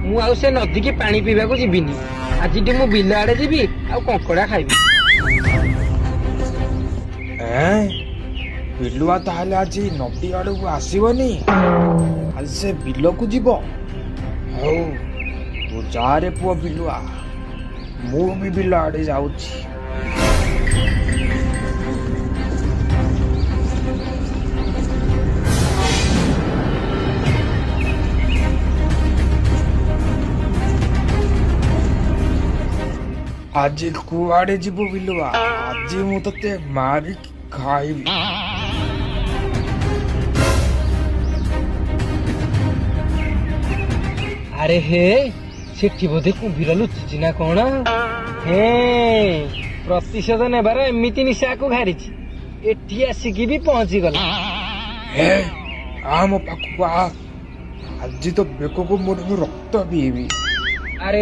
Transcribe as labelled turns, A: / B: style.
A: ମୁଁ ଆଉ ସେ ନଦୀ କି ପାଣି ପିଇବାକୁ ଯିବିନି। ଆଜିଟି ମୁଁ ବିଲ ଆଡେ ଯିବି ଆଉ କଙ୍କଡା ଖାଇବି।
B: ବିଲୁଆ ତାହେଲେ ଆଜି ନଦୀ ଆଡକୁ ଆସିବନି, ଆଜି ସେ ବିଲକୁ ଯିବ। ହଉ ତୁ ଯାରେ ପୁଅ ବିଲୁଆ, ମୁଁ ବି ବିଲ ଆଡେ ଯାଉଛି। ଆଜି କୁଆଡେ ଯିବୁ ବିଲୁଆ? ଆଜି ମୁଁ ତତେ ମାରିକି ଖାଇବି।
A: ଆରେ ହେ, ସେଠି ବୋଧେ କୁମ୍ଭୀର ଲୁଚିଛି ନା କଣ? ପ୍ରତିଶୋଧ ନେବାର ଏମିତି ନିଶାକୁ ଘାରିଛି, ଏଠି ଆସିକି ବି ପହଞ୍ଚିଗଲା।
B: ହେ ଆମ ପାଖକୁ ଆ, ଆଜି ତ ବେକକୁ ମୋର ରକ୍ତ ପିଇବି।
A: ଆରେ